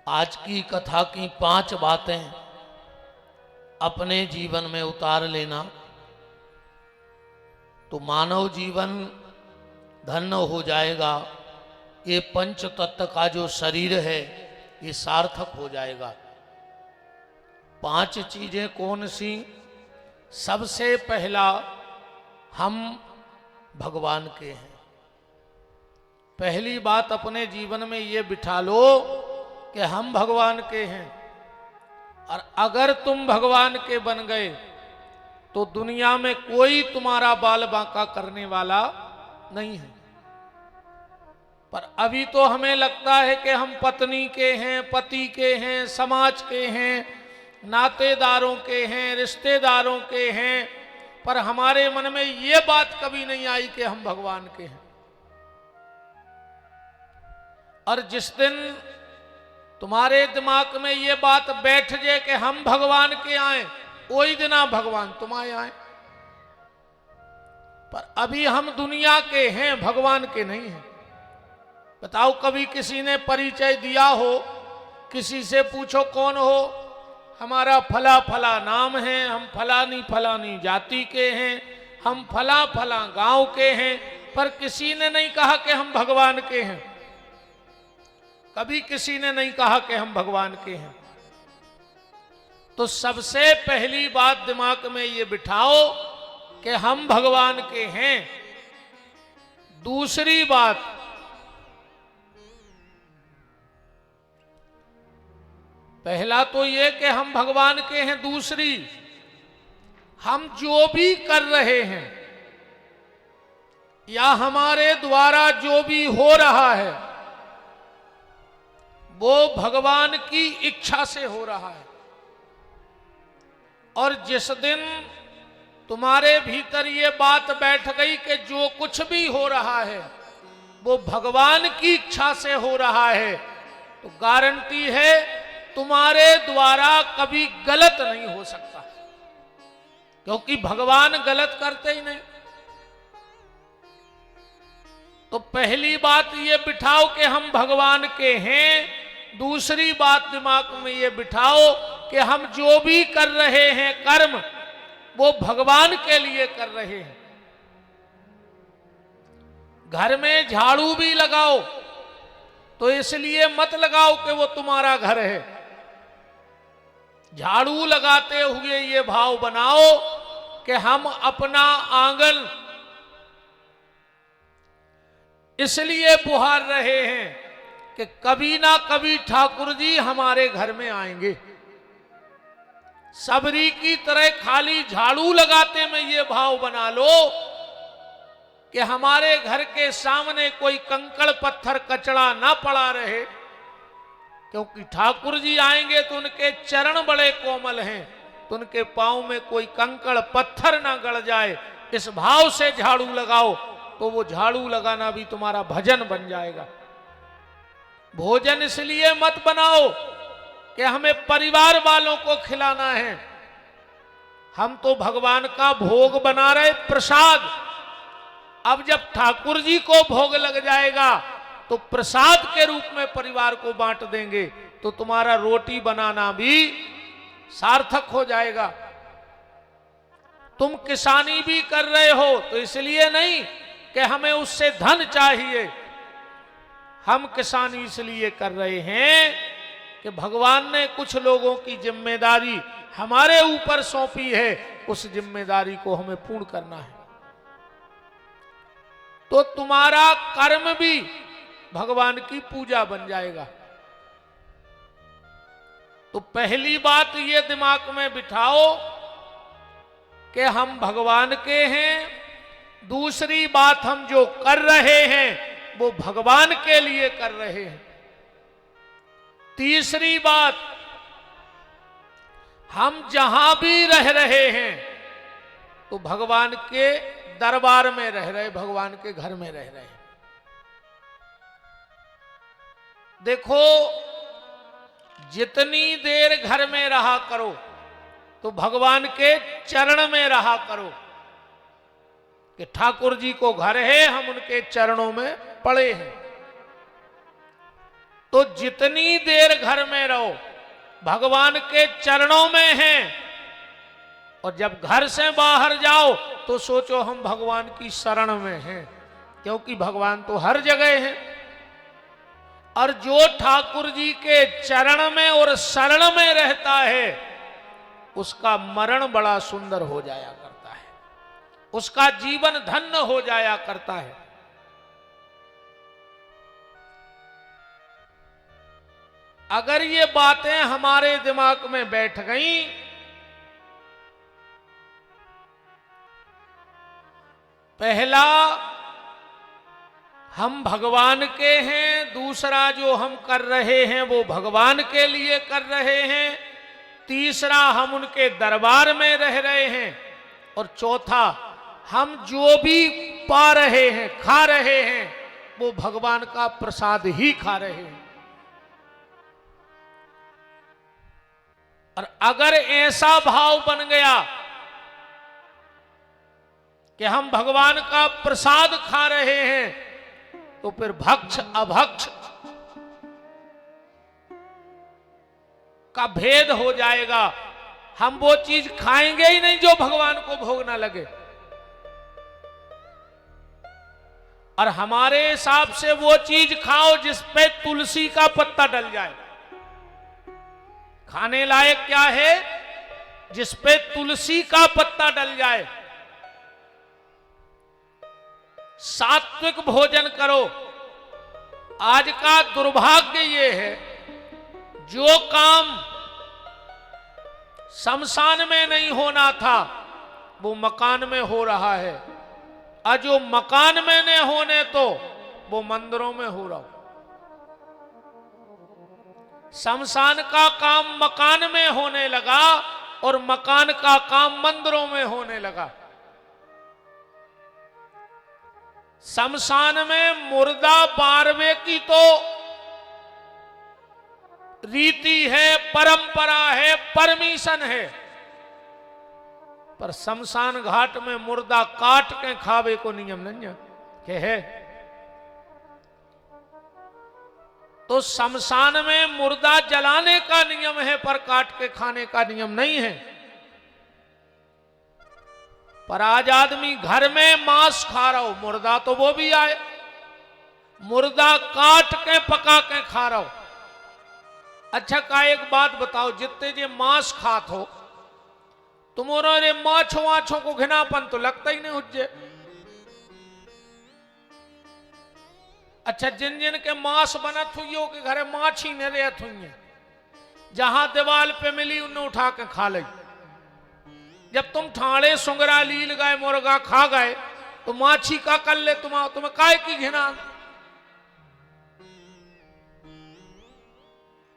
आज की कथा की 5 बातें अपने जीवन में उतार लेना तो मानव जीवन धन्य हो जाएगा। ये पंच तत्व का जो शरीर है ये सार्थक हो जाएगा। 5 चीजें कौन सी? सबसे पहला, हम भगवान के हैं। पहली बात अपने जीवन में ये बिठा लो कि हम भगवान के हैं, और अगर तुम भगवान के बन गए तो दुनिया में कोई तुम्हारा बाल बांका करने वाला नहीं है। पर अभी तो हमें लगता है कि हम पत्नी के हैं, पति के हैं, समाज के हैं, नातेदारों के हैं, रिश्तेदारों के हैं, पर हमारे मन में ये बात कभी नहीं आई कि हम भगवान के हैं। और जिस दिन तुम्हारे दिमाग में ये बात बैठ जाए कि हम भगवान के आए, वही दिन आप भगवान तुम्हारे आए। पर अभी हम दुनिया के हैं, भगवान के नहीं हैं। बताओ, कभी किसी ने परिचय दिया हो? किसी से पूछो कौन हो? हमारा फला फला नाम है, हम फलानी फलानी जाति के हैं, हम फला फला गांव के हैं, पर किसी ने नहीं कहा कि हम भगवान के हैं। कभी किसी ने नहीं कहा कि हम भगवान के हैं। तो सबसे पहली बात दिमाग में ये बिठाओ कि हम भगवान के हैं। दूसरी बात, पहला तो ये कि हम भगवान के हैं। दूसरी, हम जो भी कर रहे हैं या हमारे द्वारा जो भी हो रहा है वो भगवान की इच्छा से हो रहा है। और जिस दिन तुम्हारे भीतर ये बात बैठ गई कि जो कुछ भी हो रहा है वो भगवान की इच्छा से हो रहा है, तो गारंटी है तुम्हारे द्वारा कभी गलत नहीं हो सकता, क्योंकि भगवान गलत करते ही नहीं। तो पहली बात ये बिठाओ कि हम भगवान के हैं। दूसरी बात दिमाग में ये बिठाओ कि हम जो भी कर रहे हैं कर्म, वो भगवान के लिए कर रहे हैं। घर में झाड़ू भी लगाओ तो इसलिए मत लगाओ कि वो तुम्हारा घर है। झाड़ू लगाते हुए ये भाव बनाओ कि हम अपना आंगन इसलिए बुहार रहे हैं कि कभी ना कभी ठाकुर जी हमारे घर में आएंगे। सबरी की तरह खाली झाड़ू लगाते में ये भाव बना लो कि हमारे घर के सामने कोई कंकड़ पत्थर कचड़ा ना पड़ा रहे, क्योंकि ठाकुर जी आएंगे तो उनके चरण बड़े कोमल हैं, तो उनके पांव में कोई कंकड़ पत्थर ना गड़ जाए। इस भाव से झाड़ू लगाओ तो वो झाड़ू लगाना भी तुम्हारा भजन बन जाएगा। भोजन इसलिए मत बनाओ कि हमें परिवार वालों को खिलाना है। हम तो भगवान का भोग बना रहे, प्रसाद। अब जब ठाकुर जी को भोग लग जाएगा तो प्रसाद के रूप में परिवार को बांट देंगे, तो तुम्हारा रोटी बनाना भी सार्थक हो जाएगा। तुम किसानी भी कर रहे हो तो इसलिए नहीं कि हमें उससे धन चाहिए। हम किसानी इसलिए कर रहे हैं कि भगवान ने कुछ लोगों की जिम्मेदारी हमारे ऊपर सौंपी है, उस जिम्मेदारी को हमें पूर्ण करना है। तो तुम्हारा कर्म भी भगवान की पूजा बन जाएगा। तो पहली बात ये दिमाग में बिठाओ कि हम भगवान के हैं। दूसरी बात, हम जो कर रहे हैं वो भगवान के लिए कर रहे हैं। तीसरी बात, हम जहां भी रह रहे हैं तो भगवान के दरबार में रह रहे, भगवान के घर में रह रहे हैं। देखो, जितनी देर घर में रहा करो तो भगवान के चरण में रहा करो कि ठाकुर जी को घर है, हम उनके चरणों में पड़े हैं। तो जितनी देर घर में रहो भगवान के चरणों में हैं, और जब घर से बाहर जाओ तो सोचो हम भगवान की शरण में हैं, क्योंकि भगवान तो हर जगह है। और जो ठाकुर जी के चरण में और शरण में रहता है उसका मरण बड़ा सुंदर हो जाया करता है, उसका जीवन धन्य हो जाया करता है। अगर ये बातें हमारे दिमाग में बैठ गईं पहला हम भगवान के हैं, दूसरा जो हम कर रहे हैं वो भगवान के लिए कर रहे हैं, तीसरा हम उनके दरबार में रह रहे हैं, और चौथा हम जो भी पा रहे हैं खा रहे हैं वो भगवान का प्रसाद ही खा रहे हैं। और अगर ऐसा भाव बन गया कि हम भगवान का प्रसाद खा रहे हैं तो फिर भक्ष अभक्ष का भेद हो जाएगा। हम वो चीज खाएंगे ही नहीं जो भगवान को भोग ना लगे, और हमारे हिसाब से वो चीज खाओ जिस पे तुलसी का पत्ता डल जाए। खाने लायक क्या है? जिस पे तुलसी का पत्ता डल जाए। सात्विक भोजन करो। आज का दुर्भाग्य ये है जो काम शमशान में नहीं होना था वो मकान में हो रहा है, और जो मकान में नहीं होने तो वो मंदिरों में हो रहा। शमशान का काम मकान में होने लगा और मकान का काम मंदिरों में होने लगा। शमशान में मुर्दा बारवे की तो रीति है, परंपरा है, परमिशन है, पर शमशान घाट में मुर्दा काट के खावे को नियम नहीं है। तो शमशान में मुर्दा जलाने का नियम है पर काट के खाने का नियम नहीं है। पर आज आदमी घर में मांस खा रहा हो, मुर्दा तो वो भी आए, मुर्दा काट के पका के खा रहा हो। अच्छा का एक बात बताओ, जितने जे मांस खात हो तुम्हारे माछों वाछों को घिनापन तो लगता ही नहीं हुज्जे। अच्छा जिन जिन के मांस बनत हुई हो कि घरे माछ ही नहीं रहत हुई, जहां दीवाल पे मिली उन्हें उठा के खा ली। जब तुम ठाणे सुंगरा लील गए मुर्गा खा गए तो माछी का कर ले, तुम्हें काय की घिना?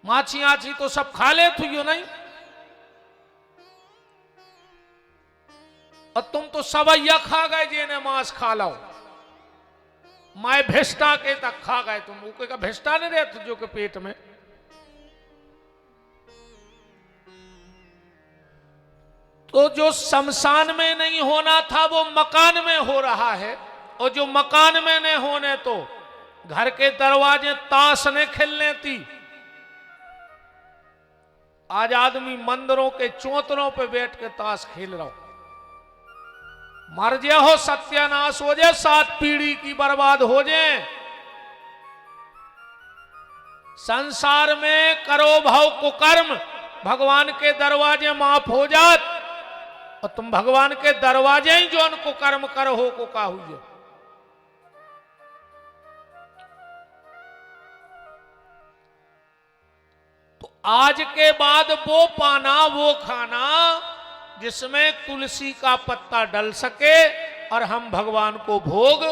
माछी आछी तो सब खा ले थी नहीं, और तुम तो सवैया खा गए जिन्हें मांस खा लो। माए भेस्टा के तक खा गए तुम, ऊके का भेस्टा नहीं रहे तुझो के पेट में। तो जो शमशान में नहीं होना था वो मकान में हो रहा है, और जो मकान में नहीं होने तो घर के दरवाजे ताश ने खेलने थी। आज आदमी मंदिरों के चौतरों पे बैठ के ताश खेल रहा हो। मर जाए हो, सत्यानाश हो जाए, 7 पीढ़ी की बर्बाद हो जाए। संसार में करो भाव कुकर्म, भगवान के दरवाजे माफ हो जात, और तुम भगवान के दरवाजे ही जो उनको कर्म करो हो को का हुई। तो आज के बाद वो पाना वो खाना जिसमें तुलसी का पत्ता डल सके और हम भगवान को भोग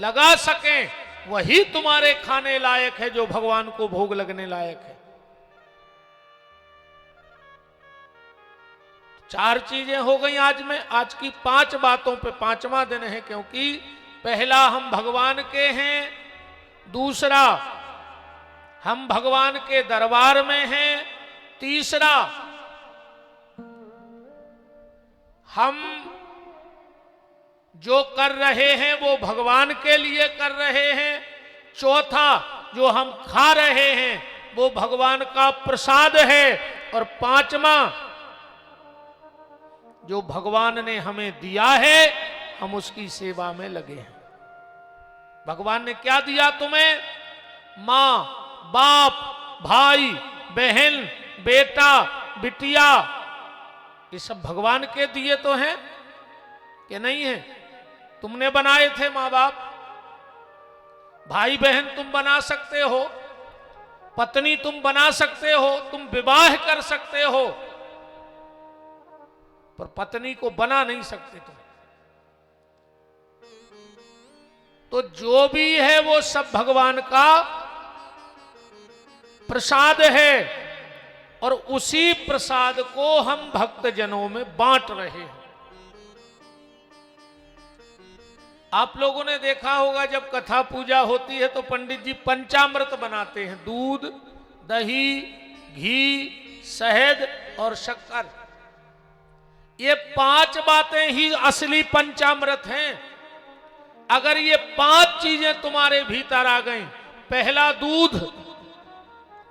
लगा सकें, वही तुम्हारे खाने लायक है जो भगवान को भोग लगने लायक है। 4 चीजें हो गई आज में। आज की 5 बातों पे 5वां दिन है, क्योंकि पहला हम भगवान के हैं, दूसरा हम भगवान के दरबार में हैं, तीसरा हम जो कर रहे हैं वो भगवान के लिए कर रहे हैं, चौथा जो हम खा रहे हैं वो भगवान का प्रसाद है, और पांचवा जो भगवान ने हमें दिया है हम उसकी सेवा में लगे हैं। भगवान ने क्या दिया तुम्हें? मां, बाप, भाई, बहन, बेटा, बिटिया, ये सब भगवान के दिए तो हैं कि नहीं है? तुमने बनाए थे मां बाप, भाई बहन तुम बना सकते हो, पत्नी तुम बना सकते हो, तुम विवाह कर सकते हो, पर पत्नी को बना नहीं सकते तुम। तो जो भी है वो सब भगवान का प्रसाद है, और उसी प्रसाद को हम भक्तजनों में बांट रहे हैं। आप लोगों ने देखा होगा जब कथा पूजा होती है तो पंडित जी पंचामृत बनाते हैं, दूध, दही, घी, शहद और शक्कर। ये 5 बातें ही असली पंचामृत हैं। अगर ये 5 चीजें तुम्हारे भीतर आ गई, पहला दूध,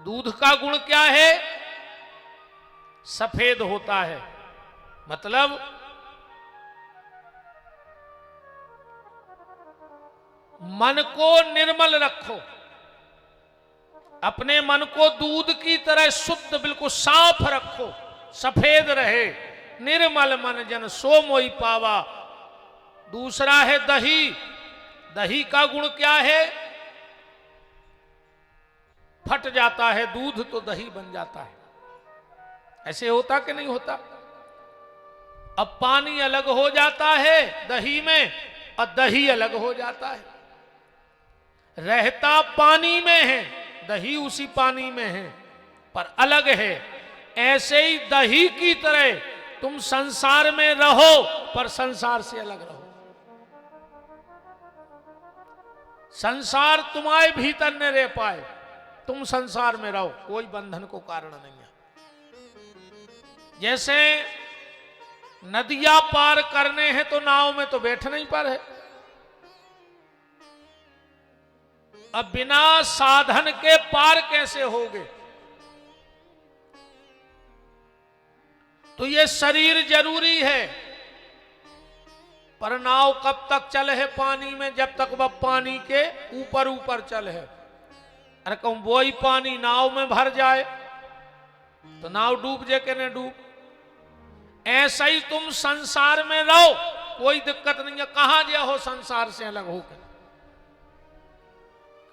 दूध का गुण क्या है? सफेद होता है, मतलब मन को निर्मल रखो, अपने मन को दूध की तरह शुद्ध बिल्कुल साफ रखो, सफेद रहे। निर्मल मन जन सो मोई पावा। दूसरा है दही, दही का गुण क्या है? फट जाता है दूध तो दही बन जाता है। ऐसे होता कि नहीं होता? अब पानी अलग हो जाता है दही में और दही अलग हो जाता है। रहता पानी में है, दही उसी पानी में है पर अलग है। ऐसे ही दही की तरह तुम संसार में रहो पर संसार से अलग रहो। संसार तुम्हारे भीतर न रह पाए, तुम संसार में रहो, कोई बंधन को कारण नहीं है। जैसे नदियां पार करने हैं तो नाव में तो बैठना ही पर है। अब बिना साधन के पार कैसे होगे? तो ये शरीर जरूरी है, पर नाव कब तक चले है पानी में? जब तक वह पानी के ऊपर ऊपर चले है। अरे कहूं वही पानी नाव में भर जाए तो नाव डूब जाए कि न डूब। ऐसा ही तुम संसार में रहो, कोई दिक्कत नहीं है। कहां गया हो संसार से अलग होकर?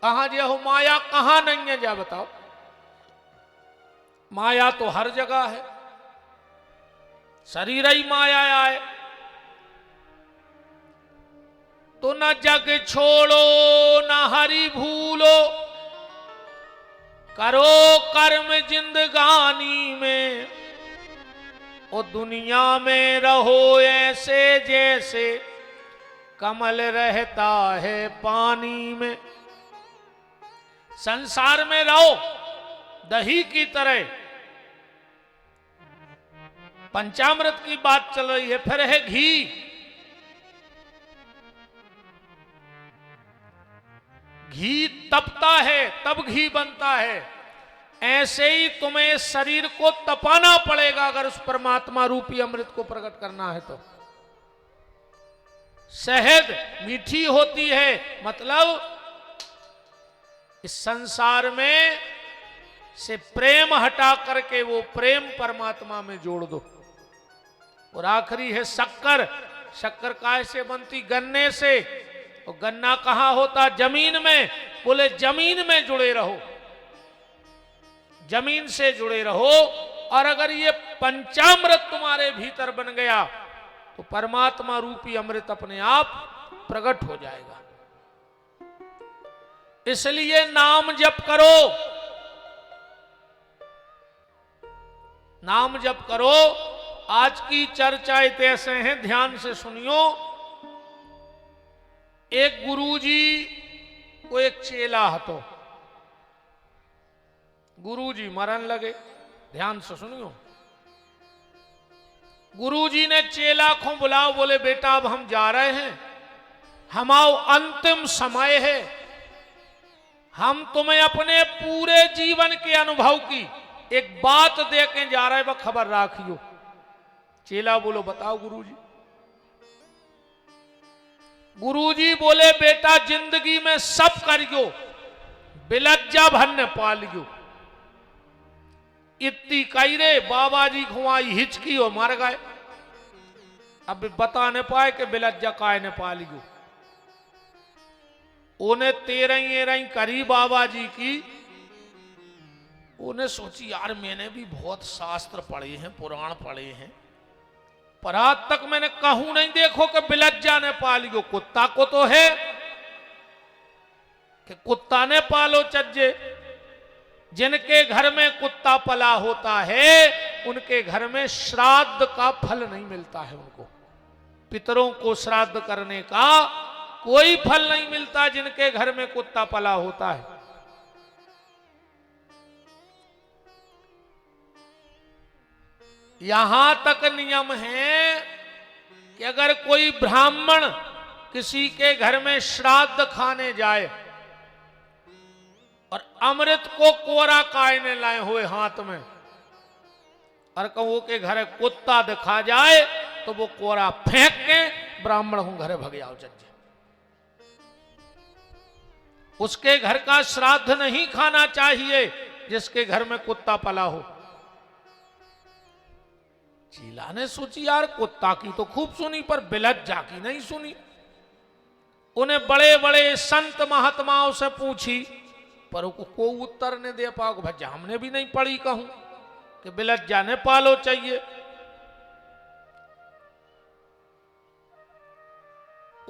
कहां गया हो? माया कहां नहीं है जा बताओ? माया तो हर जगह है, शरीर ही माया आए। तो न जग छोड़ो न हरि भूलो, करो कर्म जिंदगानी में। और दुनिया में रहो ऐसे जैसे कमल रहता है पानी में। संसार में रहो दही की तरह। पंचामृत की बात चल रही है, फिर है घी। घी तपता है तब घी बनता है। ऐसे ही तुम्हें शरीर को तपाना पड़ेगा अगर उस परमात्मा रूपी अमृत को प्रकट करना है तो। शहद मीठी होती है, मतलब इस संसार में से प्रेम हटा करके वो प्रेम परमात्मा में जोड़ दो। और आखिरी है शक्कर। शक्कर काहे से बनती? गन्ने से। और गन्ना कहां होता? जमीन में। बोले जमीन में जुड़े रहो, जमीन से जुड़े रहो। और अगर ये पंचामृत तुम्हारे भीतर बन गया तो परमात्मा रूपी अमृत अपने आप प्रकट हो जाएगा। इसलिए नाम जप करो, नाम जप करो। आज की चर्चाएं ऐसे हैं, ध्यान से सुनियो। एक गुरुजी को एक चेला हतो, गुरुजी मरन लगे। ध्यान से सुनियो। गुरुजी ने चेला को बुलाओ, बोले बेटा अब हम जा रहे हैं, हमारा अंतिम समय है, हम तुम्हें अपने पूरे जीवन के अनुभव की एक बात दे के जा रहे, वह खबर राखियो। चेला बोलो बताओ गुरुजी। गुरुजी बोले बेटा जिंदगी में सब करियो, बिलज्जा भन्न पालियो। इतनी कही रे बाबा जी खुआई हिचकी और मर गए। अब बता न पाए कि बिलज्जा काय ने पालियो। उन्हें 13 करी बाबा जी की। उन्हें सोची यार मैंने भी बहुत शास्त्र पढ़े हैं, पुराण पढ़े हैं, पर आज तक मैंने कहूं नहीं देखो कि बिलज्जा ने पालियो। कुत्ता को तो है कि कुत्ता ने पालो चज्जे। जिनके घर में कुत्ता पला होता है उनके घर में श्राद्ध का फल नहीं मिलता है। उनको पितरों को श्राद्ध करने का कोई फल नहीं मिलता जिनके घर में कुत्ता पला होता है। यहां तक नियम है कि अगर कोई ब्राह्मण किसी के घर में श्राद्ध खाने जाए और अमृत को कोरा कायने लाए हुए हाथ में और कहो के घर कुत्ता दिखा जाए तो वो कोरा फेंक के ब्राह्मण को घरे भग जाओ चज्जे। उसके घर का श्राद्ध नहीं खाना चाहिए जिसके घर में कुत्ता पला हो। चीला ने सोची यार कुत्ता की तो खूब सुनी पर बिलज्जा की नहीं सुनी। उन्हें बड़े बड़े संत महात्माओं से पूछी पर को उत्तर ने दे पाओ। भज्जा हमने भी नहीं पढ़ी कहूं कि बिलज्जा ने पालो चाहिए।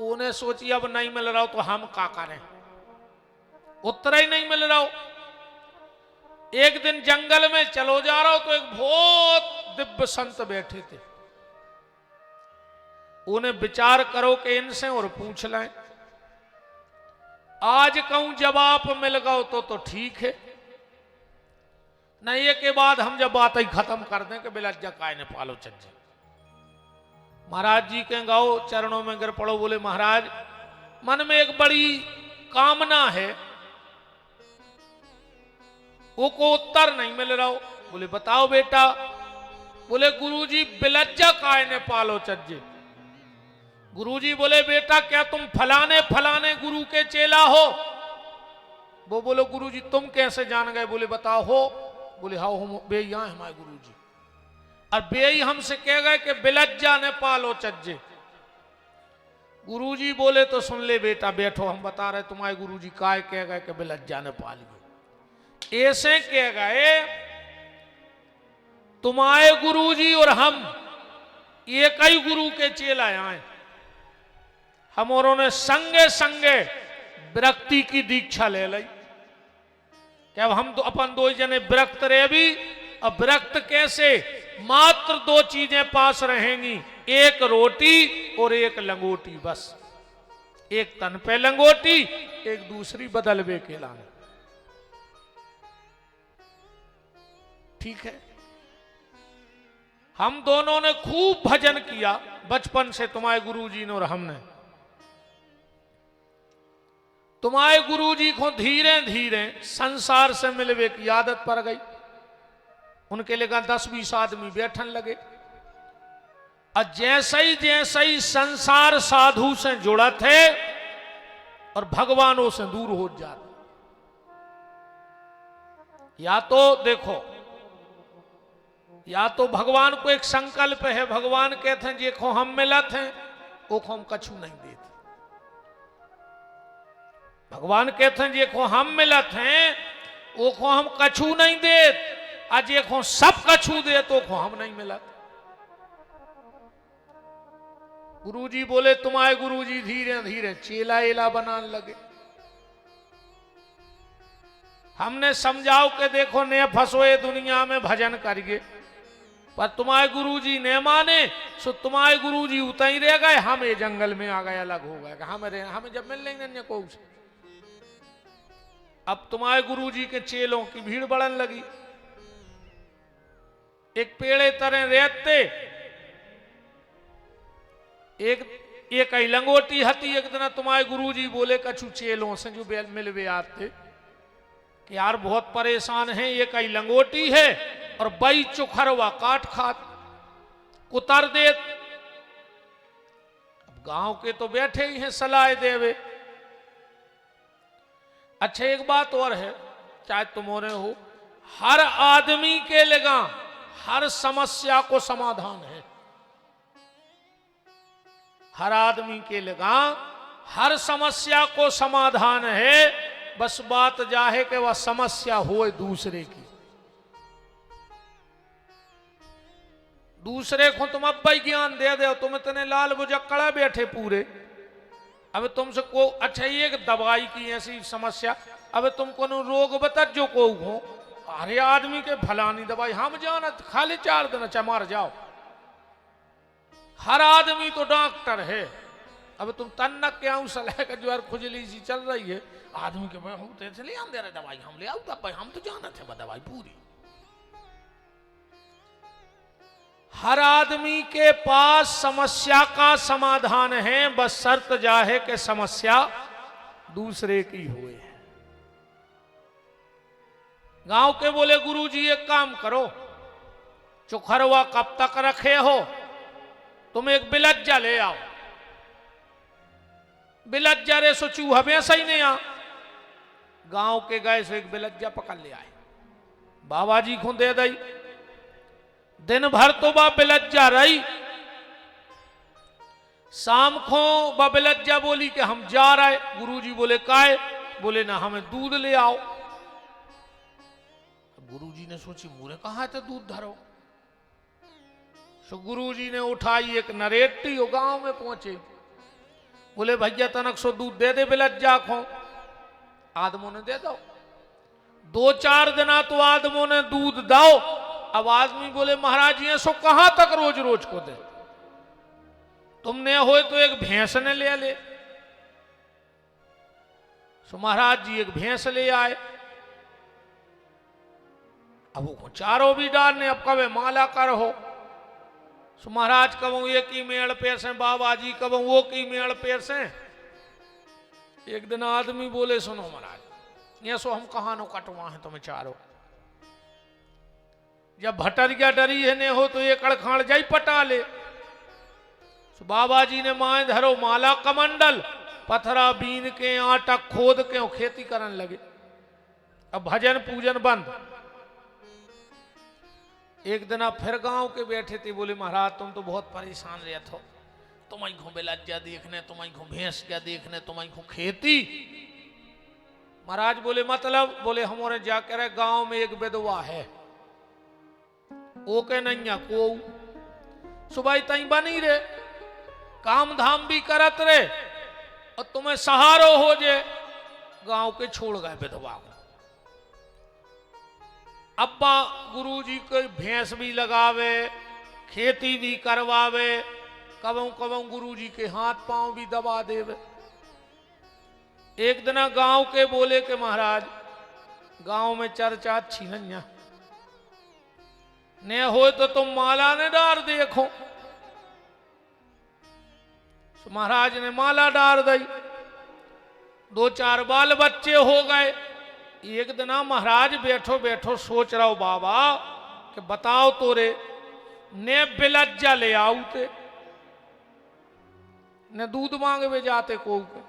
उन्हें सोची अब नहीं मिल रहा हो तो हम का करें, उत्तर ही नहीं मिल रहा हो। एक दिन जंगल में चलो जा रहा हो तो एक बहुत दिव्य संत बैठे थे। उन्हें विचार करो कि इनसे और पूछ लें। आज कहूं जवाब मिल गओ तो ठीक है, नहीं के बाद हम जब बात ही खत्म कर दें कि बिलज्जा काय ने पालो चज्जे। महाराज जी के गाओ चरणों में गिर पड़ो। बोले महाराज मन में एक बड़ी कामना है, वो को उत्तर नहीं मिल रहा हो। बोले बताओ बेटा। बोले गुरुजी बिलज्जा काय ने पालो चज्जे। गुरुजी बोले बेटा क्या तुम फलाने फलाने गुरु के चेला हो? वो बोलो गुरुजी तुम कैसे जान गए? बोले बताओ हो। बोले हाँ हम बेई यहाँ हमारे गुरुजी, और बेई हमसे कह गए कि बिलज्जा ने पालो चज्जे। गुरुजी बोले तो सुन ले बेटा, बैठो हम बता रहे तुम्हारे गुरुजी काय कह गए कि बिलज्जा ने पाली। ऐसे कह गए तुम्हारे गुरुजी और हम एक ही गुरु के चेला आए। हम और उन्हें संगे संगे विरक्ति की दीक्षा ले ली कि अब हम तो अपन दो जने विरक्त रहे भी। अब विरक्त कैसे? मात्र दो चीजें पास रहेंगी, एक रोटी और एक लंगोटी। बस एक तन पे लंगोटी, एक दूसरी बदलवे के लाने। ठीक है। हम दोनों ने खूब भजन किया बचपन से, तुम्हारे गुरुजी ने और हमने। तुम्हारे गुरुजी को धीरे धीरे संसार से मिलवे की आदत पड़ गई। उनके लिए 10-20 आदमी बैठन लगे, और जैसे ही संसार साधु से जुड़ा थे और भगवानों से दूर हो जाते। या तो देखो, या तो भगवान को एक संकल्प है, भगवान कहते हैं देखो हम मिलत हैं वो को हम कछु नहीं देते। भगवान कहते हैं देखो हम मिलत हैं वो को हम कछु नहीं देत, आज देखो सब कछु दे तो को हम नहीं मिलत। गुरुजी बोले तुम्हारे गुरुजी धीरे धीरे चेला एला बनाने लगे। हमने समझाओ कि देखो ने फंसोए दुनिया में भजन करिए, पर तुम्हारे गुरुजी ने माने सो तुम्हारे गुरुजी उतर ही रह गए, हम ये जंगल में आ गए, अलग हो गए। हमें जब मिल लेंगे को अब तुम्हारे गुरुजी के चेलों की भीड़ बढ़ने लगी। एक पेड़े तरह रहते, एक ही लंगोटी हती। एक दिन तुम्हारे गुरुजी बोले कछु चेलों से जो मिलवे आते कि यार बहुत परेशान है, ये कई लंगोटी है और बई चुखरवा काट खात कुतर देत। अब गांव के तो बैठे ही हैं सलाह देवे। अच्छा एक बात और है, चाहे तुमोरे हो, हर आदमी के लगा हर समस्या को समाधान है। हर आदमी के लगा हर समस्या को समाधान है। बस बात जा है कि वह समस्या होए दूसरे की। दूसरे को तुम अब भाई ज्ञान दे दो, तुम इतने लाल बुजक्कड़ा बैठे पूरे। अब तुमसे को अच्छा ये दवाई की ऐसी समस्या, अब तुमको रोग बता जो को हो, अरे आदमी के फलानी दवाई हम जाना खाली 4 दिन अच्छा मार जाओ। हर आदमी तो डॉक्टर है। अब तुम तन्नक के आऊं सलाह का जो खुजली सी चल रही है, आदमी के भाई हम तो ले आम दे रहे दवाई, हम ले आओ तब भाई हम तो जाना थे दवाई पूरी। हर आदमी के पास समस्या का समाधान है, बस शर्त जा है कि समस्या दूसरे की हुए है। गांव के बोले गुरुजी एक काम करो, चुखरवा कब तक रखे हो, तुम एक बिलज्जा ले आओ। बिलज्जा रे सो चूहा वैसा ही नहीं आ। गांव के गए सो एक बिलज्जा पकड़ ले आए, बाबा जी को दे दई। दिन भर तो बा बिलज्जा रही, शाम को बा बिलज्जा बोली कि हम जा रहे। गुरुजी बोले काहे? बोले ना हमें दूध ले आओ। गुरुजी ने सोची मुरे कहा है तो दूध धरो। सो गुरुजी ने उठाई एक नरेटी और गांव में पहुंचे। बोले भैया तनक सो दूध दे दे बिलज्जा को। आदमों ने दे दो। 2-4 दिना तो आदमों ने दूध दो। अब आदमी बोले महाराज जी सो कहां तक रोज रोज को दे, तुमने हो तो एक भैंस ने ले ले। सो महाराज जी एक भैंस ले आए। अब वो चारों भी डालने, अब कवे माला कर हो। सो महाराज कबू ये की मेड़ पेर से, बाबा जी कबू वो की मेड़ पेर से। एक दिन आदमी बोले सुनो महाराज ये सो हम कहां नो कटवा है तुम्हें चारों। जब भटरिया डरी है ने हो तो ये कड़खाड़ जाई पटा ले। सो बाबा जी ने माए धरो माला कमंडल, पथरा बीन के आटा खोद के खेती करने लगे। अब भजन पूजन बंद। एक दिन आप फिर गांव के बैठे थे, बोले महाराज तुम तो बहुत परेशान रहे हो, तुम्हारी घो बिलज्जा देखने, तुम्हारी घो भैंस क्या देखने, तुम्हारी घो खेती। महाराज बोले मतलब? बोले हमारे जाकर गांव में एक विधवा है, ओके नहीं को सुबह तई बनी रे, काम धाम भी करत रे और तुम्हें सहारो हो जे। गांव के छोड़ गए विधवा को। अब्बा गुरुजी को भैंस भी लगावे, खेती भी करवावे, कबों कबों गुरुजी के हाथ पांव भी दबा देवे। एक दिन गांव के बोले कि महाराज गांव में चर्चा अच्छी नहीं ने हो तो तुम माला ने डार देखो। तो महाराज ने माला डार दी। 2-4 बाल बच्चे हो गए। एक दिन महाराज बैठो बैठो सोच रहा हो बाबा कि बताओ तो रे ने बिलज्जा ले आउते, न दूध मांगवे जाते को के,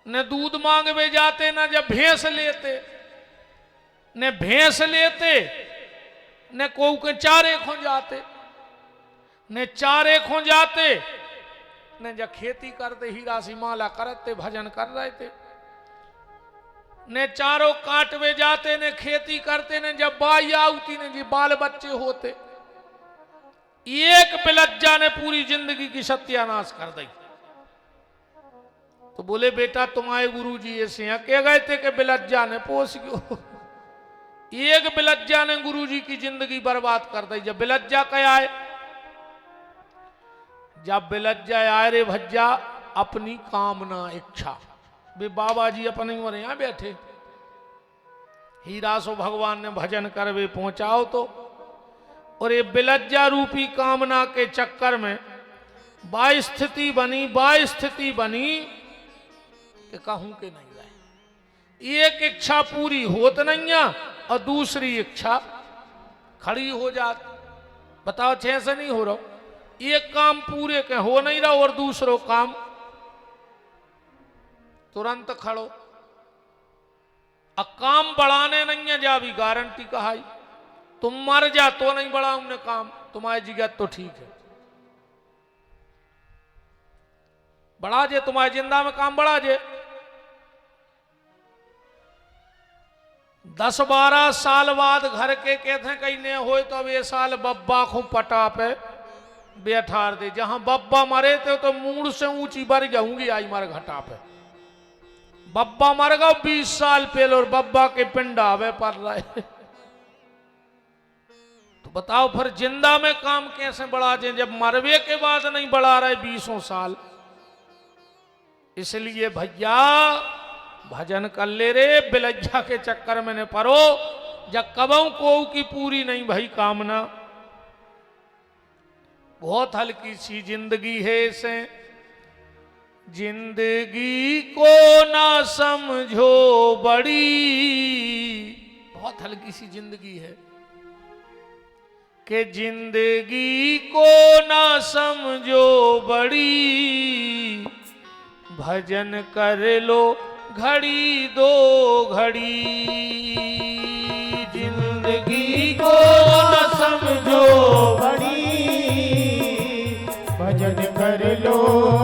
न दूध मांगवे जाते, न जब भैंस लेते, न भैंस लेते, न को के चारे खो जाते, न चारे खो जाते, न जब खेती करते हीरा सी माला करते भजन कर रहे थे, ने चारों काटवे जाते, ने खेती करते, ने जब बाई आउती, ने जी बाल बच्चे होते। एक बिलज्जा ने पूरी जिंदगी की सत्यानाश कर दी। तो बोले बेटा तुम्हारे गुरुजी ऐसे कह गए थे कि बिलज्जा ने पोस गयो। एक बिलज्जा ने गुरुजी की जिंदगी बर्बाद कर दी। जब बिलज्जा क्या आए, जब बिलज्जा आए रे भज्जा अपनी कामना इच्छा, वे बाबा जी अपने और यहां बैठे, हीरा सो भगवान ने भजन कर वे पहुंचाओ तो। और ये बिलज्जा रूपी कामना के चक्कर में बाई स्थिति बनी कि कहूं के नहीं रहे। एक इच्छा पूरी होत नहीं है और दूसरी इच्छा खड़ी हो जाती। बताओ छह से नहीं हो रहा, एक काम पूरे के हो नहीं रहा और दूसरो काम तुरंत खड़ो। अब काम बढ़ाने नहीं है जा भी गारंटी कहाई, तुम मर जा तो नहीं बढ़ाऊंने काम, तुम्हारी जिगत तो ठीक है, बढ़ा जे तुम्हारे जिंदा में काम बढ़ा जे। 10-12 साल बाद घर के कहते हैं कहीं नहीं हो तो अब ये साल बब्बा को पटा पे बैठार दे, जहां बब्बा मरे थे तो मूड से ऊंची बढ़ जाऊंगी आई मारे घटा पे। बब्बा मर गया 20 साल पहले और बब्बा के पिंडा आवे पड़ रहा है। तो बताओ फिर जिंदा में काम कैसे बढ़ा दे जब मरवे के बाद नहीं बढ़ा रहे 20 साल। इसलिए भैया भजन कर ले रे, बिलज्जा के चक्कर में न परो, जब कबों को की पूरी नहीं भाई कामना। बहुत हल्की सी जिंदगी है इसे, जिंदगी को ना समझो बड़ी, बहुत हल्की सी जिंदगी है कि जिंदगी को ना समझो बड़ी, भजन कर लो घड़ी दो घड़ी, जिंदगी को न समझो बड़ी, भजन कर लो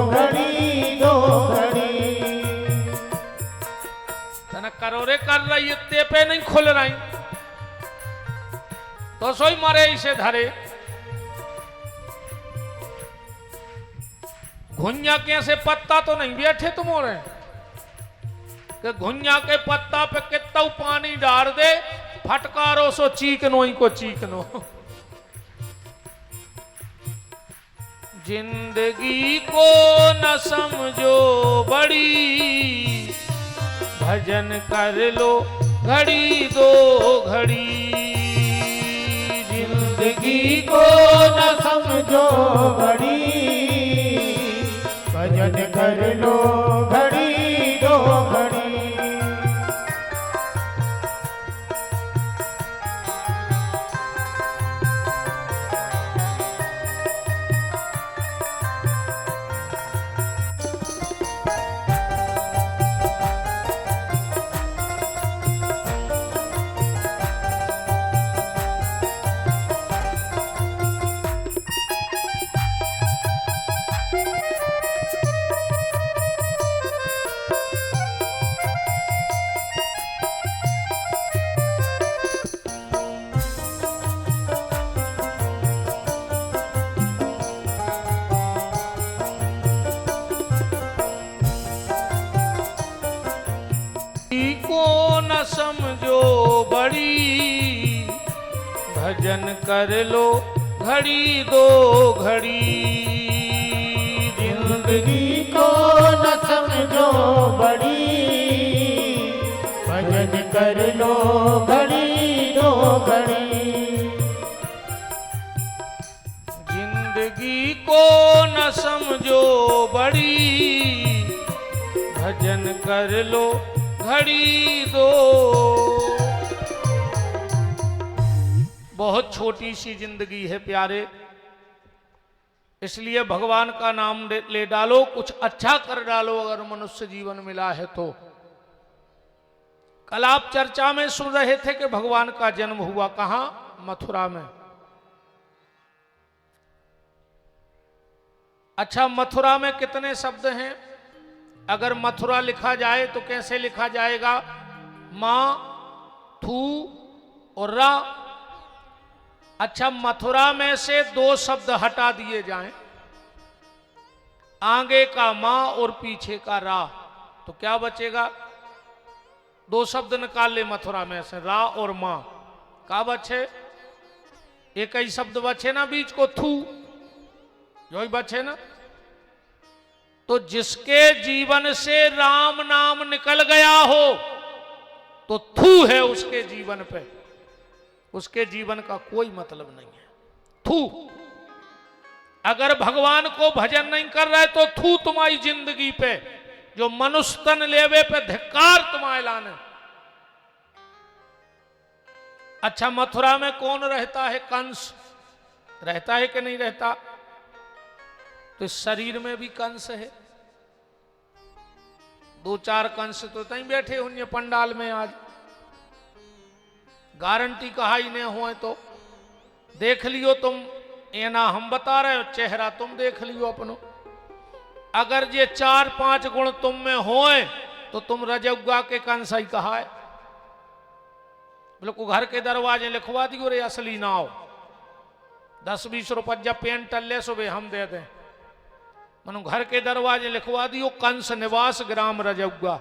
घड़ी दो घड़ी। तना करोरे कर रही ते पे नहीं खुल रही तो सोई मारे इसे धरे। घुंजा कैसे पत्ता तो नहीं बैठे तुम हो रहे कि घुंजा के पत्ता पे कितना पानी डाल दे फटकारो सो चीकनो ही को चीकनो। जिंदगी को न समझो बड़ी, भजन कर लो घड़ी दो घड़ी, जिंदगी को न समझो बड़ी, भजन कर लो घड़ी दो घड़ी। को न समझो बड़ी, भजन कर लो घड़ी दो घड़ी, जिंदगी को न समझो बड़ी, भजन कर लो घड़ी दो घड़ी। जिंदगी को न समझो बड़ी, भजन कर लो घड़ी दो। बहुत छोटी सी जिंदगी है प्यारे, इसलिए भगवान का नाम ले डालो, कुछ अच्छा कर डालो अगर मनुष्य जीवन मिला है तो। कल आप चर्चा में सुन रहे थे कि भगवान का जन्म हुआ कहां? मथुरा में। अच्छा, मथुरा में कितने शब्द हैं? अगर मथुरा लिखा जाए तो कैसे लिखा जाएगा? मां, थू और रा। अच्छा, मथुरा में से 2 शब्द हटा दिए जाएं, आगे का मां और पीछे का रा, तो क्या बचेगा? 2 शब्द निकाल ले मथुरा में से, रा और मां। क्या बचे? एक ही शब्द बचे ना बीच को, थू, जो ही बचे ना। तो जिसके जीवन से राम नाम निकल गया हो तो थू है उसके जीवन पे, उसके जीवन का कोई मतलब नहीं है। थू। अगर भगवान को भजन नहीं कर रहे तो थू तुम्हारी जिंदगी पे, जो मनुष्य तन लेवे पे धिक्कार तुम्हारे लाने। अच्छा, मथुरा में कौन रहता है? कंस रहता है कि नहीं रहता? तो इस शरीर में भी कंस है। 2-4 कंस तो तहीं बैठे होंगे पंडाल में आज, गारंटी कहा ही नहीं हुए तो देख लियो तुम। ये ना हम बता रहे हो, चेहरा तुम देख लियो अपनो। अगर ये 4-5 गुण तुम में होए तो तुम रजौगा के कंस ही कहा है। बोले को घर के दरवाजे लिखवा दियो रे असली ना हो, 10-20 रुपया पेन टल्ले सुबह हम दे दें। मनो घर के दरवाजे लिखवा दियो कंस निवास ग्राम रजौगा।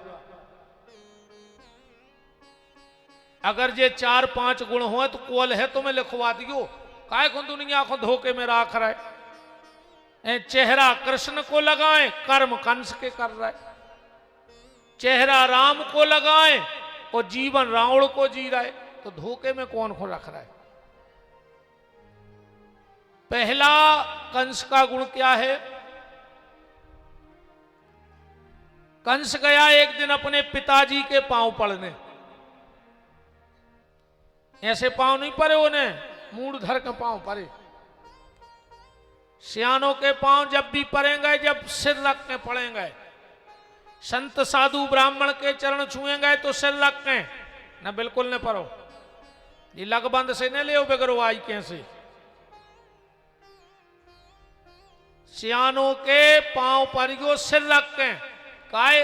अगर ये 4-5 गुण हो तो कोल है तुम्हें लिखवा दियो। काय को दुनिया को धोखे में राख रहे। चेहरा कृष्ण को लगाए, कर्म कंस के कर रहे। चेहरा राम को लगाए और जीवन रावण को जी रहे, तो धोखे में कौन को रख रहा है? पहला कंस का गुण क्या है? कंस गया एक दिन अपने पिताजी के पांव पड़ने। ऐसे पांव नहीं पड़े उन्हें, मूड धर के पांव पड़े। सियानों के पांव जब भी पड़ेंगे जब सिर रख के पड़ेंगे। संत साधु ब्राह्मण के चरण छुएंगे तो सिर रख के न, बिल्कुल न पड़ो। ये लगबंद से न ले बगैर आई कैसे। सियानों के पांव परियो सिर रख के, काय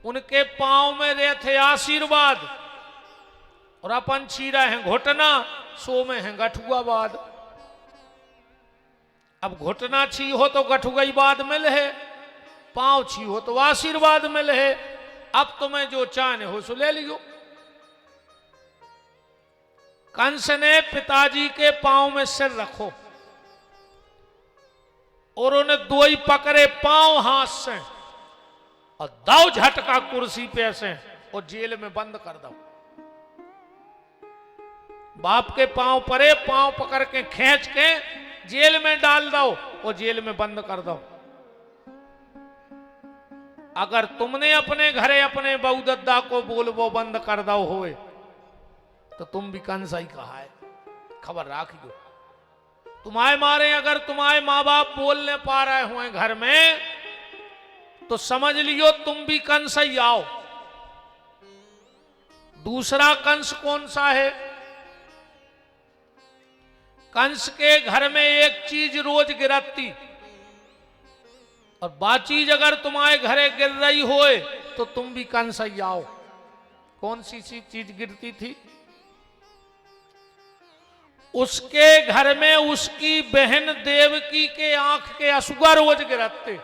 उनके पांव में रहते आशीर्वाद। और अपन छीरा है घुटना, सो में है गठुआवाद। अब घुटना छी हो तो गठुआई बाद मिल है, पांव छी हो तो आशीर्वाद मिल है। अब तुम्हें जो चाहने हो सो ले लियो। कंस ने पिताजी के पांव में सिर रखो और उन्हें 2 ही पकड़े पांव हाथ से और दाव झटका कुर्सी पे से और जेल में बंद कर दो। बाप के पांव परे, पांव पकड़ के खींच के जेल में डाल दो और जेल में बंद कर दो। अगर तुमने अपने घरे अपने बहू दद्दा को बोलबो बंद कर दो होए तो तुम भी कंस ही कहा है, खबर राखियो। तुम्हारे मारे अगर तुम्हारे माँ बाप बोलने पा रहे हुए घर में तो समझ लियो तुम भी कंस ही आओ। दूसरा कंस कौन सा है? कंस के घर में एक चीज रोज गिरती और बाचीज अगर तुम्हारे घरे गिर रही होए तो तुम भी कंस ही आओ। कौन सी चीज गिरती थी? उसके घर में उसकी बहन देवकी के आंख के असुआ रोज गिरते।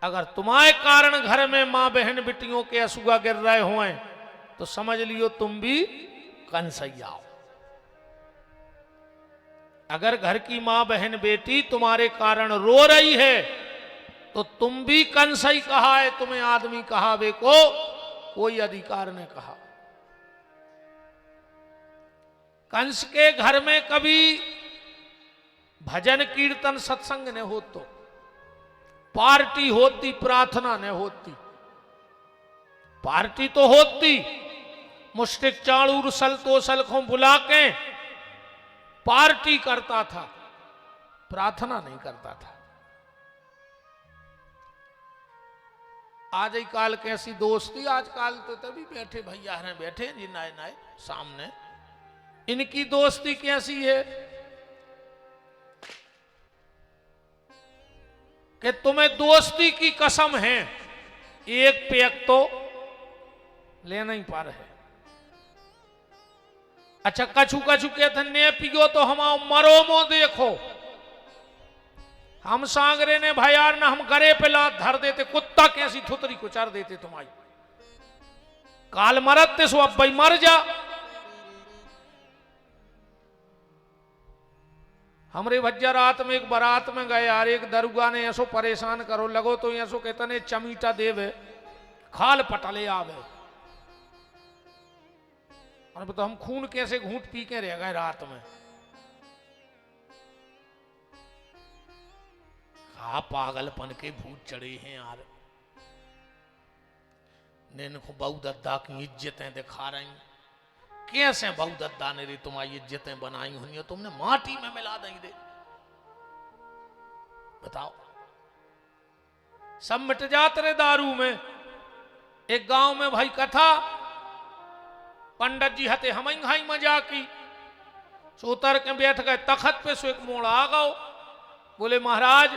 अगर तुम्हारे कारण घर में मां बहन बेटियों के असुआ गिर रहे हों तो समझ लियो तुम भी कंस ही आओ। अगर घर की मां बहन बेटी तुम्हारे कारण रो रही है तो तुम भी कंस ही कहा है। तुम्हें आदमी कहावे को कोई अधिकार ने कहा। कंस के घर में कभी भजन कीर्तन सत्संग ने हो तो पार्टी होती, प्रार्थना ने होती। पार्टी तो होती, मुस्टिक चाणूर सल तो सल को बुला के पार्टी करता था, प्रार्थना नहीं करता था। आज ही काल कैसी दोस्ती, आजकल तो तभी बैठे भैया हैं, बैठे जी नाए नाए सामने। इनकी दोस्ती कैसी है कि तुम्हें दोस्ती की कसम है, एक पैक तो लेना ही पा रहे। अच्छा, कछु कछु कहते ने पियो तो हम मरो मो देखो। हम सांगरे ने भाई यार ना हम गरे पे लात धर देते, कुत्ता कैसी थुतरी को चर देते तुम्हारी। काल मरते सो अब भाई मर जा। हमरे भज्जा रात में एक बारात में गए यार, एक दरुगा ने ऐसो परेशान करो लगो तो ऐसो कहते ने चमीटा देवे खाल पटले आवे। और तो हम खून कैसे घूंट पी के रह गए रात में। पागलपन के भूत चढ़े हैं यार। ने इनको बहु दद्दा की इज्जतें दिखा रही, कैसे बहु दद्दा ने रे तुम्हारी इज्जतें बनाई हुई है, तुमने माटी में मिला दी रे, बताओ। सब मिट जाते रे दारू में। एक गांव में भाई कथा, पंडित जी हते हम घाई मजा की, सो उतर के बैठ गए तखत पे, सो एक मोड़ आ गओ, बोले महाराज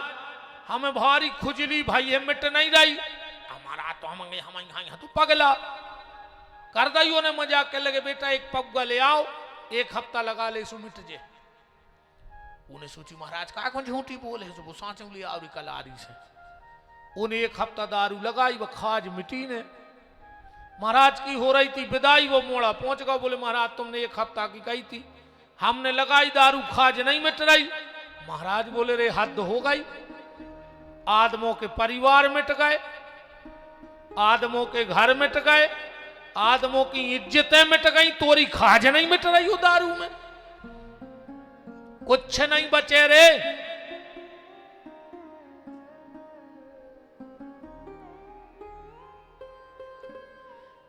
हमें भारी खुजली भाई ये मिट नहीं रही, हमारा तो हम घाई तू पगला कर दियो ने मजाक के लगे, बेटा एक पगुआ ले आओ, एक हफ्ता लगा ले सो मिट जे। उन्हें सोची महाराज का कौन झूठी बोले, वो सांचे ले आओ कलारी से। उन्हें एक हफ्ता दारू लगाई, वो खाज मिटी ने। महाराज की हो रही थी विदाई, वो मोड़ा पहुंच गया, बोले महाराज तुमने एक हफ्ता की कही थी, हमने लगाई दारू खाज नहीं मिट रही। महाराज बोले रे हद हो गई, आदमों के परिवार मिट गए, आदमों के घर मिट गए, आदमों की इज्जतें मिट गई, तोरी खाज नहीं मिट रही हो दारू में, कुछ नहीं बचे रे।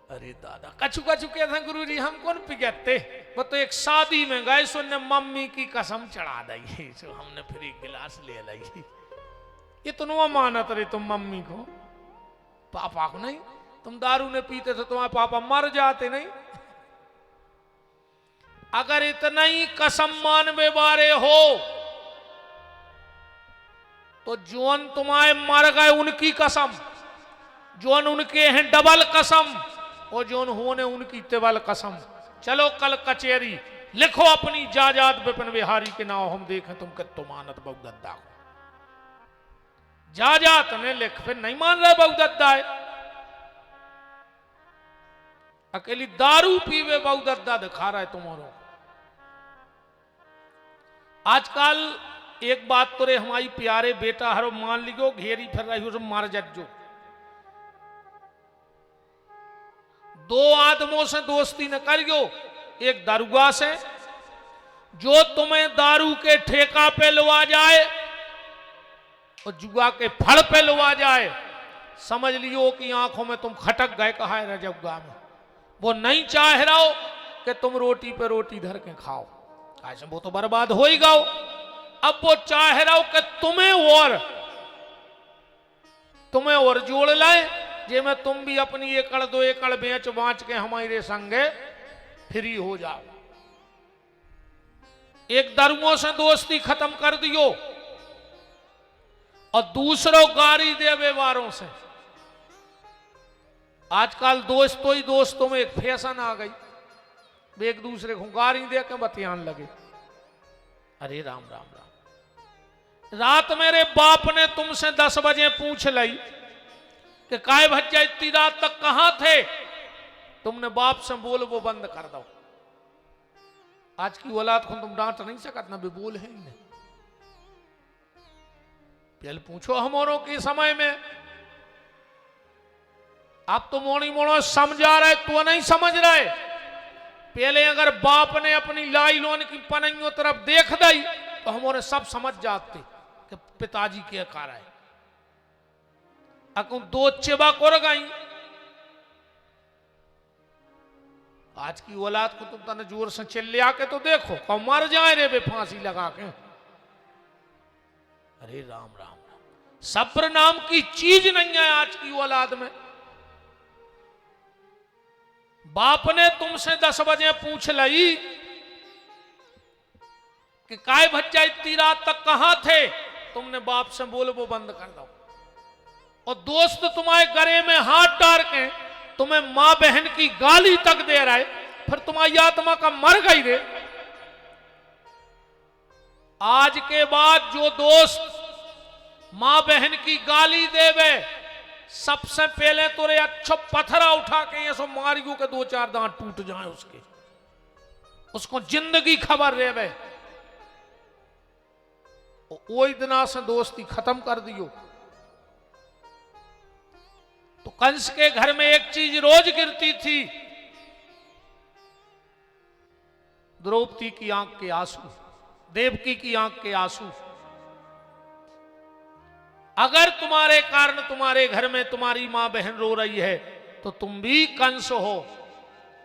अरे दादा कछु कछु कहते गुरु जी हम कौन पिगते, वो तो एक शादी में गए, सुनने मम्मी की कसम चढ़ा दी, सो हमने फिर एक गिलास ले ली। इतना मानत रे तुम मम्मी को, पापा को नहीं। तुम दारू ने पीते तो तुम्हारे पापा मर जाते नहीं। अगर इतना ही कसम मानवे बारे हो तो जोन तुम्हारे मर गए उनकी कसम, जोन उनके हैं डबल कसम, और जोन होने उनकी तिबल कसम। चलो कल कचेरी लिखो अपनी जायदाद विपिन बिहारी के नाम, हम देखें तुम कितो मानत बहु दद्दा को। जायदाद ने लिख, फिर नहीं मान रहे बहु दद्दा है, अकेली दारू पीवे बहु दद्दा दिखा रहा है तुम्हारो। आजकल एक बात तो रे हमारी प्यारे बेटा हरो मान लियो, घेरी फिर रही हो मार जज्जो। दो आदमों से दोस्ती न करियो, एक दरुआ से जो तुम्हें दारू के ठेका पे लवा जाए और जुआ के फल पे लवा जाए, समझ लियो कि आंखों में तुम खटक गए, कहा है रजौगा में। वो नहीं चाह रहा हो कि तुम रोटी पे रोटी धर के खाओ, ऐसे वो तो बर्बाद हो ही गओ। अब वो चाह रहा हो कि तुम्हें और जोड़ लाए, जे में तुम भी अपनी एकड़ दो एकड़ बेच बांच के हमारे संगे फ्री हो जाओ। एक दरुओं से दोस्ती खत्म कर दियो और दूसरों गारी देवे वारों से। आजकल दोस्तों ही दोस्तों में एक फैशन आ गई, वे एक दूसरे को गारी दे के बतियान लगे। अरे राम राम राम। रात मेरे बाप ने तुमसे 10 बजे पूछ ली कि काय भज्जा इतनी रात तक कहां थे, तुमने बाप से बोल वो बंद कर दो। आज की औलाद को तुम डांट नहीं सकत ना, भी बोल है इन्हें। पहले पूछो हमारों के समय में, आप तो मोड़ी मोड़ो समझा रहे, तो नहीं समझ रहे। पहले अगर बाप ने अपनी लाई लोन की पनइयों तरफ देख दी तो हमारे सब समझ जाते कि पिताजी क्या कर रहे। अकुम दो चिबा कर गई। आज की औलाद को तुम तने जोर से चिल्ले आके तो देखो, कौ मर जाए रे बे फांसी लगा के। अरे राम राम राम। सब्र नाम की चीज नहीं है आज की औलाद में। बाप ने तुमसे 10 बजे पूछ ली कि काय भज्जा इतनी रात तक कहां थे, तुमने बाप से बोल वो बंद कर दो। और दोस्त तुम्हारे गले में हाथ डाल के तुम्हें मां बहन की गाली तक दे रहा है, फिर तुम्हारी आत्मा का मर गई रे। आज के बाद जो दोस्त मां बहन की गाली देवे, सबसे पहले तो रे अच्छा पत्थरा उठा के ये सो मारियो के 2-4 दांत टूट जाए उसके, उसको जिंदगी खबर रेवे। वही दिना से दोस्ती खत्म कर दियो। तो कंस के घर में एक चीज रोज गिरती थी, द्रौपदी की आंख के आंसू, देवकी की आंख के आंसू। अगर तुम्हारे कारण तुम्हारे घर में तुम्हारी मां बहन रो रही है तो तुम भी कंस हो।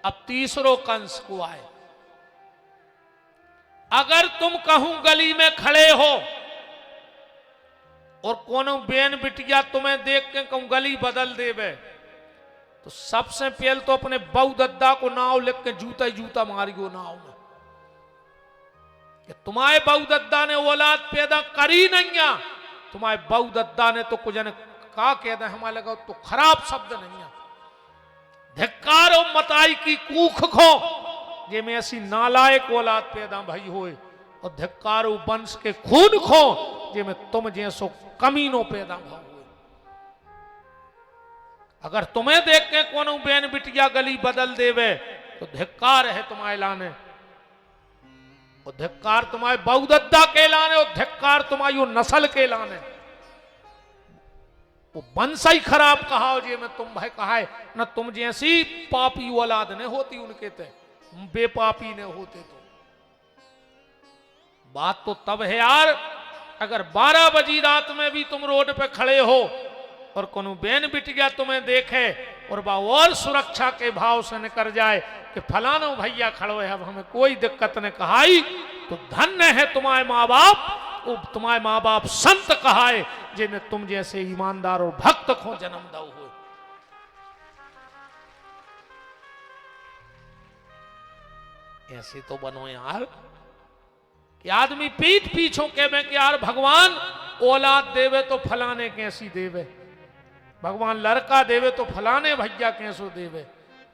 अब तीसरो कंस को आए। अगर तुम कहूं गली में खड़े हो और कोनो बेन बिटिया तुम्हें देख के कहूं गली बदल देवे, तो सबसे पहले तो अपने बहु दद्दा को नाव लिख के जूता ही जूता मारियो नाव में कि तुम्हारे बहु दद्दा ने औलाद पैदा करी नहीं है। तुम्हारे बहु दद्दा ने तो कुछ ने का कहते हमारे लगा तो खराब शब्द नहीं है। धिक्कार और मताई की कूख खो जे में ऐसी नालायक औलाद पैदा भई होए, और धिक्कार वंश के खून खो जे में तुम जैसो कमीनो पैदा भा हुए। अगर तुम्हें देख के कोनो बेन बिटिया गली बदल देवे तो धिक्कार है तुम्हारे लाने, और धिक्कार तुम्हारे बहुदद्दा के लाने, और धिक्कार तुम्हारी वो नस्ल के लाने। वो वंश ही खराब कहा जे में तुम भाई कहा है न तुम जैसी पापी औलाद ने होती उनके ते बेपापी ने होते। तो बात तो तब है यार, अगर 12 बजी रात में भी तुम रोड पे खड़े हो और कोनो बेन बिटिया तुम्हें देखे और बा और सुरक्षा के भाव से निकल जाए कि फलानो भैया खड़ो है, अब हमें कोई दिक्कत ने कहाई, तो धन्य है तुम्हारे माँ बाप। तुम्हारे माँ बाप संत कहाए जिन्हें तुम जैसे ईमानदार और भक्त को जन्म दो हो। ऐसे तो बनो यार कि आदमी पीठ पीछों कहे कि यार भगवान औलाद देवे तो फलाने कैसी देवे, भगवान लड़का देवे तो फलाने भैया कैसो देवे।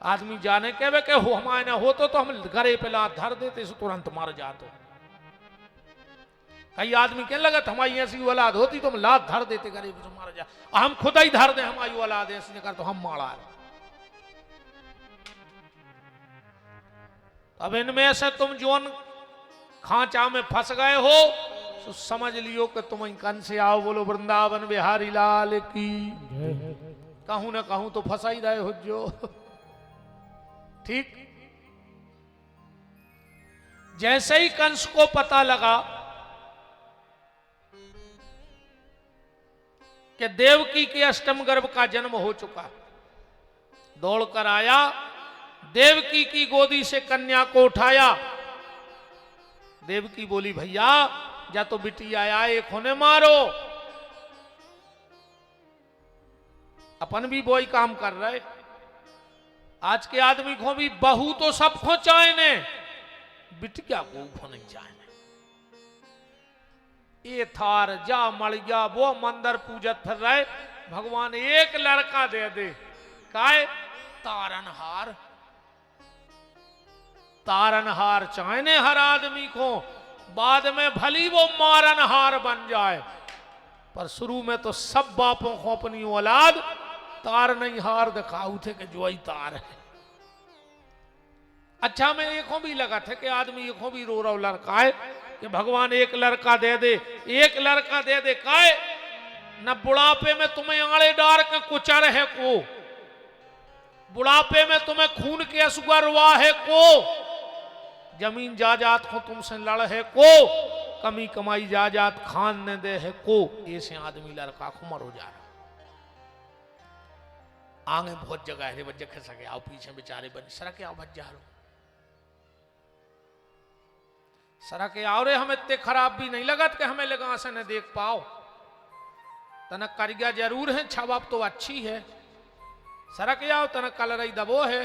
आदमी जाने कहे कि हो हमारे ना हो तो हम गरे पे लात धर देते सो तुरंत मर जाते। कई आदमी कहने लगा हमारी ऐसी औलाद होती तो हम लात धर देते गरे पे तो मर जा, हम खुद ही धर दे हमारी औलाद ऐसी कर तो हम मारा। अब इनमें से तुम जोन खांचा में फंस गए हो तो समझ लियो कि तुम कन से आओ। बोलो वृंदावन बिहारी लाल की। कहूं ना कहूं तो फंसा ही रहे हो जो। ठीक जैसे ही कंस को पता लगा कि देवकी के अष्टम गर्भ का जन्म हो चुका, दौड़कर आया, देवकी की गोदी से कन्या को उठाया। देवकी बोली भैया जा तो बिटी आया एक होने मारो। अपन भी वही काम कर रहे। आज के आदमी को भी बहू तो सब खो चाहे ने, बिटिया को खो नहीं चाहे। ये थार जा मड़िया वो मंदिर पूजत फिर रहे, भगवान एक लड़का दे दे। काय तारनहार, तारनहार चाहने हर आदमी को, बाद में भली वो मारनहार बन जाए, पर शुरू में तो सब बापों को अपनी औलाद तार नहीं हार दिखाऊ थे कि जो ही तार है। अच्छा मैं एक भी लगा था कि आदमी एक भी रो रहा लड़का है कि भगवान एक लड़का दे दे, एक लड़का दे दे। काय न बुढ़ापे में तुम्हें आड़े डार के कुचर है को, बुढ़ापे में तुम्हें खून के असुआ रुआ है को, जमीन जायदाद को तुमसे लड़ है को, कमी कमाई जायदाद खान ने दे है को। ऐसे आदमी लड़का को मरो जा रहा। आगे बहुत जगह है बच्चे खस गए, आओ पीछे बेचारे बन सड़क आओ भज जा रो, सड़क आओ रे। हम इतने खराब भी नहीं लगत कि हमें लगा से न देख पाओ। तनक कारिया जरूर है, छाप तो अच्छी है। सड़क आओ तनक कलर दबो है,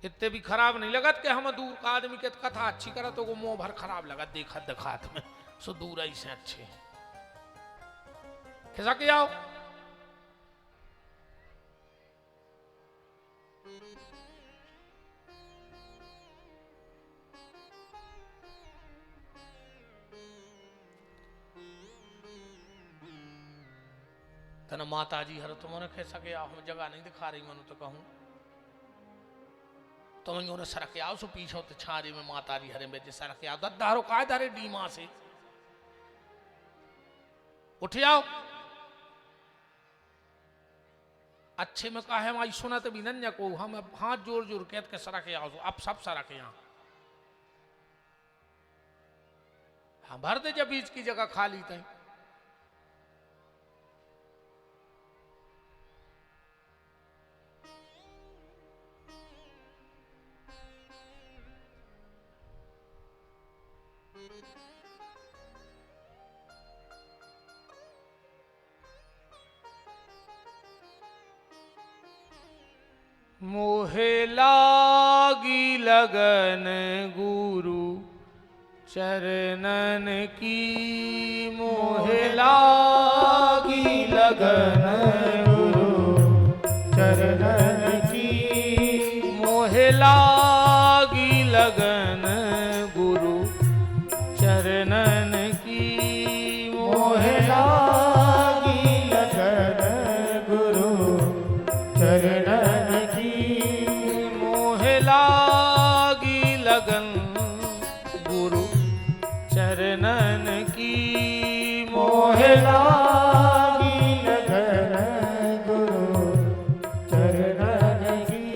इतने भी खराब नहीं लगत कि हम दूर का आदमी के कथा अच्छी करत तो मुंह भर खराब लगत देखत दिखात में, सो दूर ही से अच्छे खिसक आओ। तना माता जी हर तुमने खिसक आओ, हम जगह नहीं दिखा रही मनु तो कहूं तो मैं उन्हें सरक आओ सो पीछे तो छारे में माता जी हरे बेचे सरक आओ दद्दारो काय धारे डीमा से उठ जाओ। अच्छे में कहा है माई सुना तो भी नन्या को हम हाथ जोर जोर कहते के सरक आओ, अब सब सरक यहाँ हम भर दे जब बीच की जगह खाली तई मोहे लागी लगन गुरु चरणन की, मोहे लागी लगन गुरु चरणन की, मोहे लागी लगन गुरु चरणन की, मोहे लागी लगन गुरु चरणन की, मोहे लागी लगन गुरु चरणन की, मोहे लागी लगन गुरु चरणन की।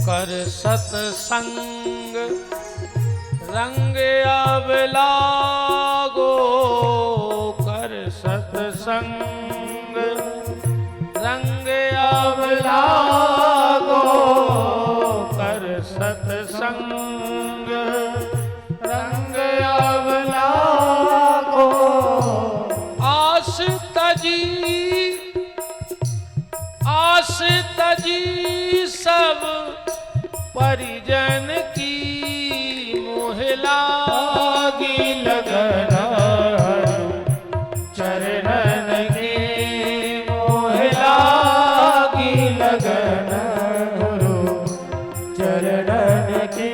कर सतसंग रंग अब लागो, कर सतसंग रंग अब लागो, कर सतसंग रंग अब लागो, आस तजी सब परिजन की, मोहे लागी लगन चरणन की, मोहे लागी लगन गुरु चरणन की।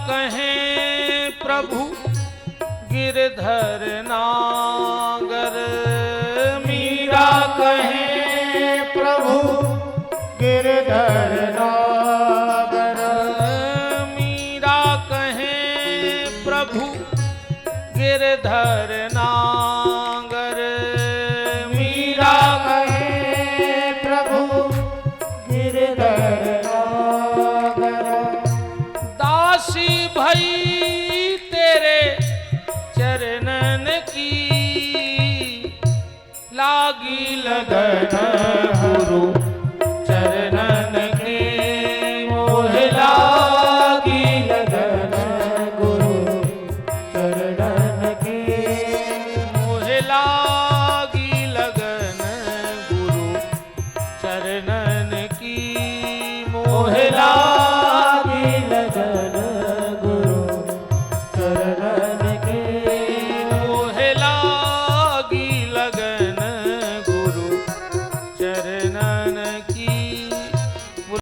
कहें प्रभु गिरधर नागर, मीरा कहें प्रभु गिरधर नागर, मीरा कहें प्रभु गिरधर नागर, मीरा कहें प्रभु गिरधर नागर, दासी भई तेरे चरणन की, लागी लगन गुरु चरणन की, मोहे लागी लगन गुरु चरणन की, मोहे लागी लगन गुरु चरणन